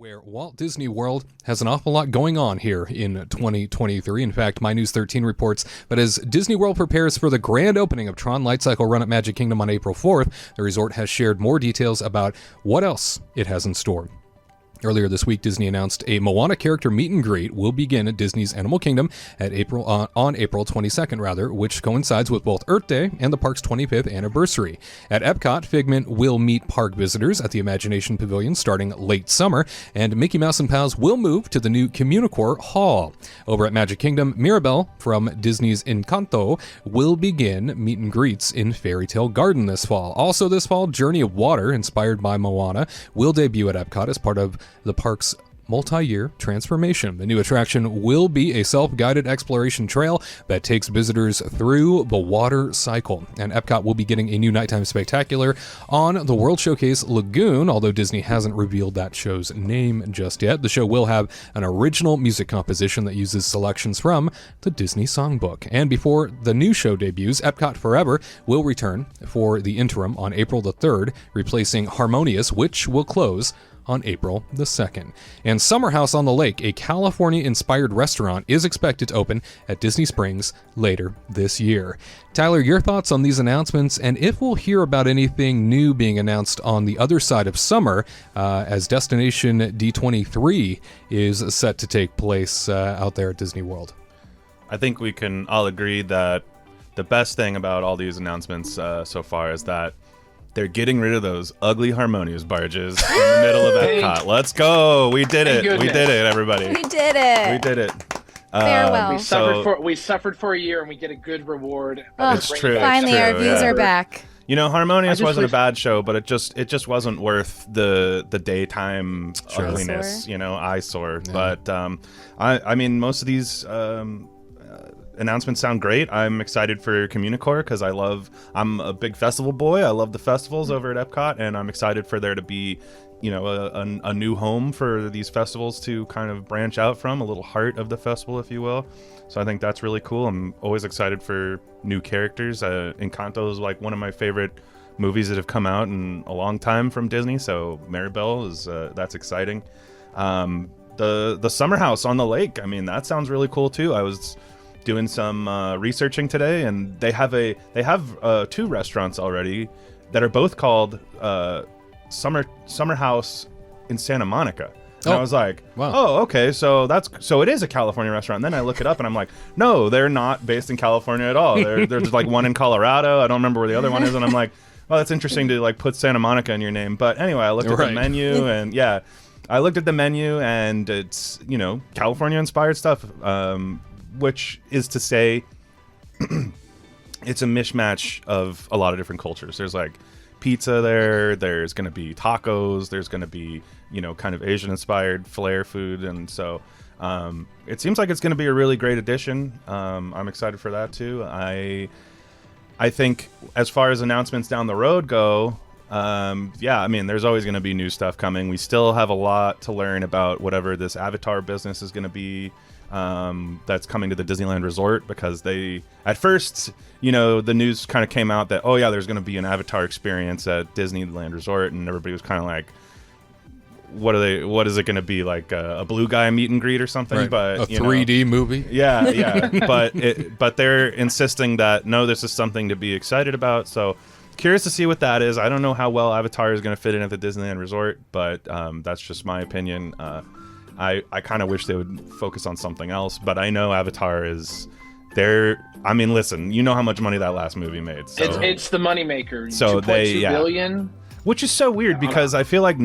where Walt Disney World has an awful lot going on here in 2023. In fact, My News 13 reports that as Disney World prepares for the grand opening of TRON Light Cycle Run at Magic Kingdom on April 4th, the resort has shared more details about what else it has in store. Earlier this week, Disney announced a Moana character meet and greet will begin at Disney's Animal Kingdom on April 22nd, which coincides with both Earth Day and the park's 25th anniversary. At EPCOT, Figment will meet park visitors at the Imagination Pavilion starting late summer, and Mickey Mouse and Pals will move to the new Communicore Hall. Over at Magic Kingdom, Mirabel from Disney's Encanto will begin meet and greets in Fairy Tale Garden this fall. Also this fall, Journey of Water, inspired by Moana, will debut at EPCOT as part of the park's multi-year transformation. The new attraction will be a self-guided exploration trail that takes visitors through the water cycle. And Epcot will be getting a new nighttime spectacular on the World Showcase Lagoon, although Disney hasn't revealed that show's name just yet. The show will have an original music composition that uses selections from the Disney Songbook. And before the new show debuts, Epcot Forever will return for the interim on April the 3rd, replacing Harmonious, which will close on April the 2nd. And Summer House on the Lake, a California-inspired restaurant, is expected to open at Disney Springs later this year. Tyler, your thoughts on these announcements, and if we'll hear about anything new being announced on the other side of summer, as Destination D23 is set to take place out there at Disney World? I think we can all agree that the best thing about all these announcements so far is that they're getting rid of those ugly Harmonious barges in the middle of Epcot. Let's go. We did it. We did it, everybody. We did it. We did it. Farewell. We suffered for a year and we get a good reward. It's true. Finally, our views are back. You know, Harmonious wasn't a bad show, but it just wasn't worth the daytime ugliness, eyesore. Yeah. But I mean, most of these announcements sound great. I'm excited for Communicore because I'm a big festival boy. I love the festivals over at Epcot, and I'm excited for there to be, a new home for these festivals to kind of branch out from, a little heart of the festival, if you will. So I think that's really cool. I'm always excited for new characters. Encanto is like one of my favorite movies that have come out in a long time from Disney. So Mirabel is that's exciting. The Summer House on the Lake. I mean, that sounds really cool too. I was doing some researching today, and they have two restaurants already that are both called Summer House in Santa Monica. And I was like, wow. Oh, okay, so it is a California restaurant. And then I look it up and I'm like, no, they're not based in California at all. There's like one in Colorado. I don't remember where the other one is, and I'm like, well, that's interesting to like put Santa Monica in your name. But anyway, I looked at the menu, and I looked at the menu, and it's California inspired stuff. Which is to say, it's a mishmash of a lot of different cultures. There's like pizza there's going to be tacos, there's going to be, kind of Asian-inspired flair food. And so it seems like it's going to be a really great addition. I'm excited for that, too. I think as far as announcements down the road go, I mean, there's always going to be new stuff coming. We still have a lot to learn about whatever this Avatar business is going to be. That's coming to the Disneyland Resort, because at first, the news kind of came out that, there's going to be an Avatar experience at Disneyland Resort, and everybody was kind of like, what is it going to be, like a blue guy meet and greet or something? Right. But a 3D movie. Yeah. but they're insisting that no, this is something to be excited about. So curious to see what that is. I don't know how well Avatar is going to fit in at the Disneyland Resort, but that's just my opinion. I kind of wish they would focus on something else, but I know Avatar is there. I mean, listen, you know how much money that last movie made. So. It's the moneymaker. So $2.2 billion. Which is so weird, because I feel like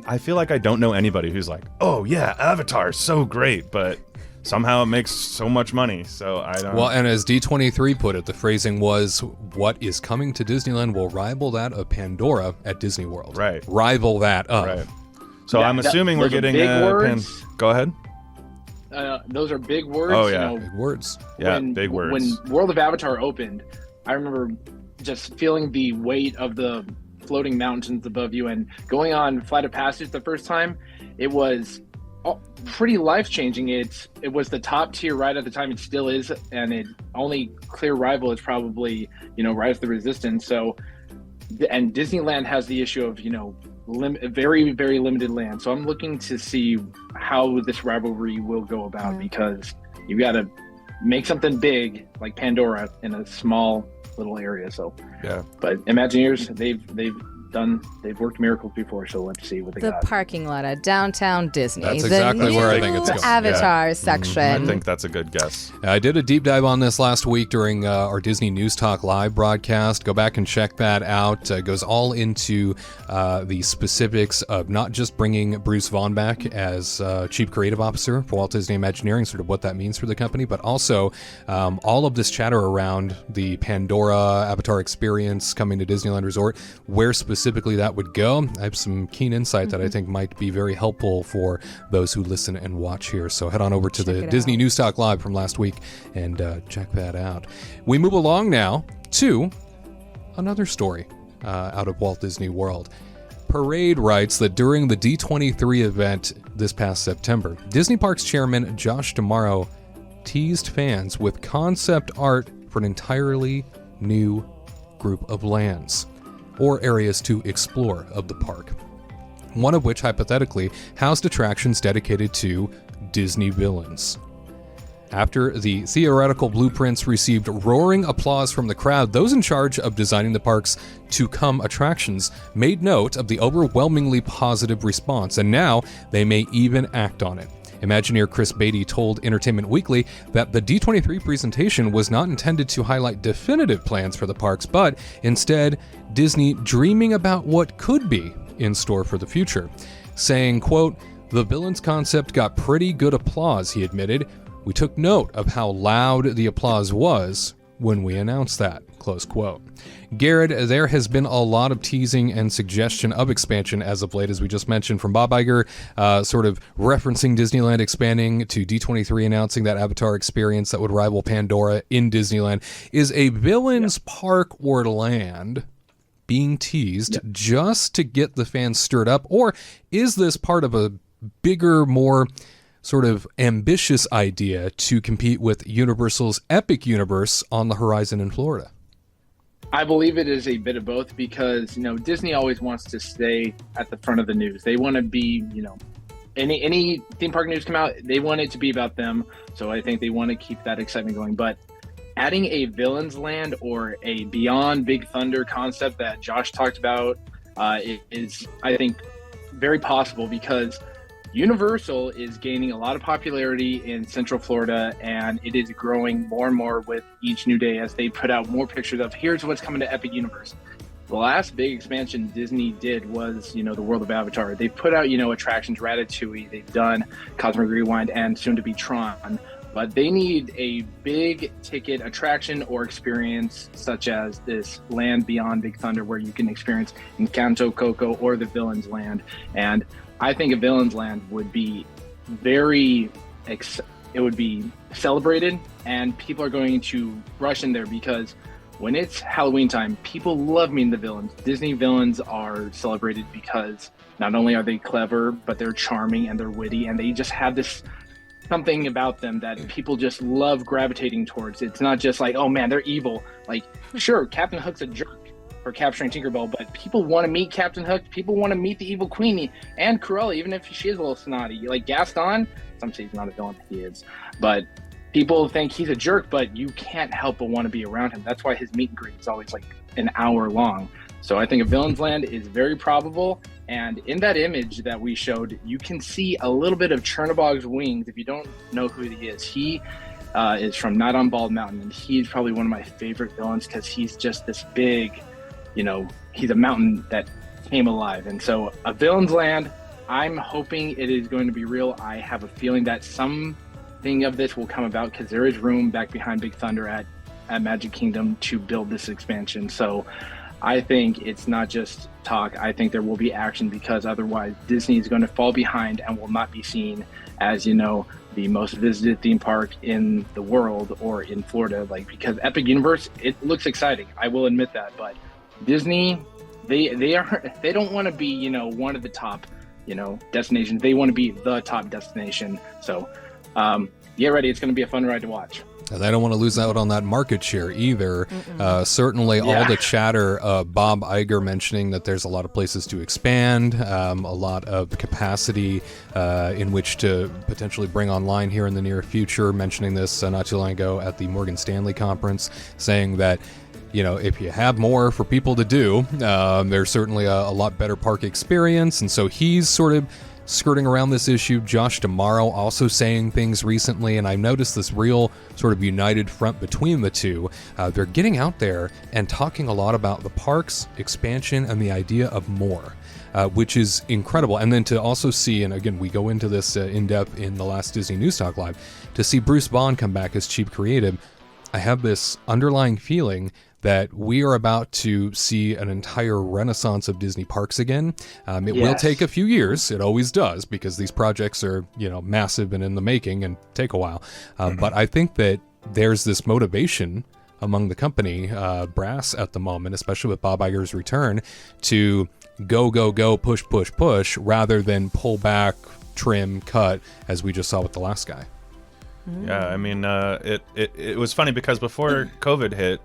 I feel like I don't know anybody who's like, oh yeah, Avatar is so great, but somehow it makes so much money. So I don't. Well, and as D23 put it, the phrasing was, what is coming to Disneyland will rival that of Pandora at Disney World. Right. Rival that up. Right. So I'm assuming we're getting a Go ahead. Those are big words. Oh yeah, big words. Yeah, big words. When World of Avatar opened, I remember just feeling the weight of the floating mountains above you, and going on Flight of Passage the first time. It was pretty life-changing. It was the top tier ride at the time. It still is, and it only clear rival is probably Rise of the Resistance. So, and Disneyland has the issue of very, very limited land. So I'm looking to see how this rivalry will go about, because you got to make something big like Pandora in a small little area. So yeah, but Imagineers, they've worked miracles before, so let's see what they got. The parking lot at downtown Disney. That's exactly where I think it's going. Avatar section. I think that's a good guess. I did a deep dive on this last week during our Disney News Talk live broadcast. Go back and check that out. It goes all into the specifics of not just bringing Bruce Vaughn back as Chief Creative Officer for Walt Disney Imagineering, sort of what that means for the company, but also all of this chatter around the Pandora Avatar experience coming to Disneyland Resort, where specifically that would go. I have some keen insight that I think might be very helpful for those who listen and watch here. So head on over to the Disney News Talk Live from last week and check that out. We move along now to another story out of Walt Disney World. Parade writes that during the D23 event this past September, Disney Parks Chairman Josh D'Amaro teased fans with concept art for an entirely new group of lands or areas to explore of the park, one of which hypothetically housed attractions dedicated to Disney villains. After the theoretical blueprints received roaring applause from the crowd, those in charge of designing the park's to-come attractions made note of the overwhelmingly positive response, and now they may even act on it. Imagineer Chris Beatty told Entertainment Weekly that the D23 presentation was not intended to highlight definitive plans for the parks, but instead Disney dreaming about what could be in store for the future. Saying, quote, "The villains concept got pretty good applause," he admitted. "We took note of how loud the applause was when we announced that," close quote. Garrett, there has been a lot of teasing and suggestion of expansion as of late, as we just mentioned from Bob Iger, sort of referencing Disneyland expanding to D23, announcing that Avatar experience that would rival Pandora in Disneyland. Is a villains park or land being teased just to get the fans stirred up, or is this part of a bigger, more sort of ambitious idea to compete with Universal's Epic Universe on the horizon in Florida? I believe it is a bit of both, because Disney always wants to stay at the front of the news. They want to be, any theme park news come out, they want it to be about them. So I think they want to keep that excitement going. But adding a villains land or a Beyond Big Thunder concept that Josh talked about is, I think, very possible, because Universal is gaining a lot of popularity in Central Florida, and it is growing more and more with each new day as they put out more pictures of here's what's coming to Epic Universe. The last big expansion Disney did was, the World of Avatar. They put out, attractions, Ratatouille, they've done Cosmic Rewind, and soon to be Tron. But they need a big ticket attraction or experience such as this Land Beyond Big Thunder, where you can experience Encanto, Coco, or the Villains Land. And I think a Villains Land would be it would be celebrated, and people are going to rush in there, because when it's Halloween time, people love meeting the villains. Disney villains are celebrated because not only are they clever, but they're charming and they're witty, and they just have this something about them that people just love gravitating towards. It's not just like, oh man, they're evil. Like, sure, Captain Hook's a jerk for capturing Tinkerbell, but people want to meet Captain Hook. People want to meet the evil Queenie and Cruella, even if she is a little snotty. Like Gaston, some say he's not a villain, he is, but people think he's a jerk, but you can't help but want to be around him. That's why his meet and greet is always like an hour long. So I think a Villains Land is very probable. And in that image that we showed, you can see a little bit of Chernobog's wings. If you don't know who he is from Night on Bald Mountain, and he's probably one of my favorite villains, because he's just this big, he's a mountain that came alive. And so a Villains Land, I'm hoping it is going to be real. I have a feeling that something of this will come about, because there is room back behind Big Thunder at Magic Kingdom to build this expansion. So I think it's not just talk. I think there will be action, because otherwise Disney is going to fall behind and will not be seen as, the most visited theme park in the world or in Florida. Like, because Epic Universe, it looks exciting. I will admit that, but Disney, they don't want to be, one of the top, destinations. They want to be the top destination. So get ready. It's going to be a fun ride to watch. And they don't want to lose out on that market share either. Certainly all the chatter, Bob Iger mentioning that there's a lot of places to expand, a lot of capacity in which to potentially bring online here in the near future, mentioning this not too long ago at the Morgan Stanley conference, saying that, you know, if you have more for people to do, there's certainly a lot better park experience. And so he's sort of skirting around this issue. Josh D'Amaro also saying things recently, and I noticed this real sort of united front between the two. They're getting out there and talking a lot about the park's expansion and the idea of more, which is incredible. And then to also see, and again, we go into this in depth in the last Disney News Talk Live, to see Bruce Bond come back as chief creative, I have this underlying feeling that we are about to see an entire renaissance of Disney parks again. It will take a few years. It always does, because these projects are, you know, massive and in the making and take a while. But I think that there's this motivation among the company brass at the moment, especially with Bob Iger's return, to go, go, go, push, push, push, rather than pull back, trim, cut, as we just saw with the last guy. Yeah, I mean, it was funny because before COVID hit,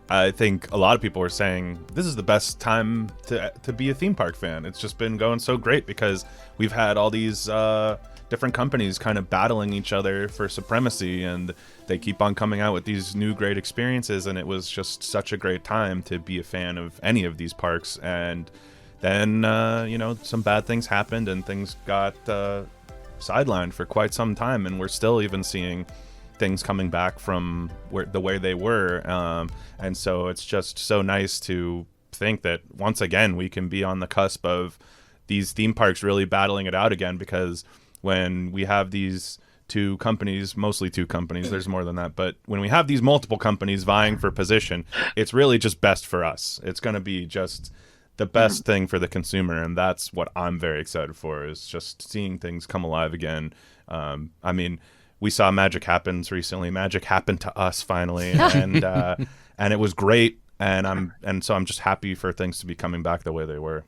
I think a lot of people were saying this is the best time to be a theme park fan. It's just been going so great because we've had all these different companies kind of battling each other for supremacy, and they keep on coming out with these new great experiences, and it was just such a great time to be a fan of any of these parks. And then, you know, some bad things happened and things got sidelined for quite some time, and we're still even seeing things coming back from the way they were, and so it's just so nice to think that once again we can be on the cusp of these theme parks really battling it out again, because when we have these two companies, mostly two companies, there's more than that, but when we have these multiple companies vying for position, it's really just best for us. It's going to be just the best thing for the consumer, and that's what I'm very excited for, is just seeing things come alive again. I mean, we saw Magic Happens recently. Magic happened to us finally, and it was great. And so I'm just happy for things to be coming back the way they were.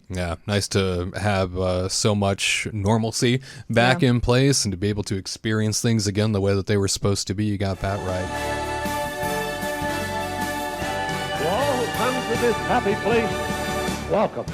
Yeah, nice to have so much normalcy back in place and to be able to experience things again the way that they were supposed to be. You got that right. To all who come to this happy place, welcome.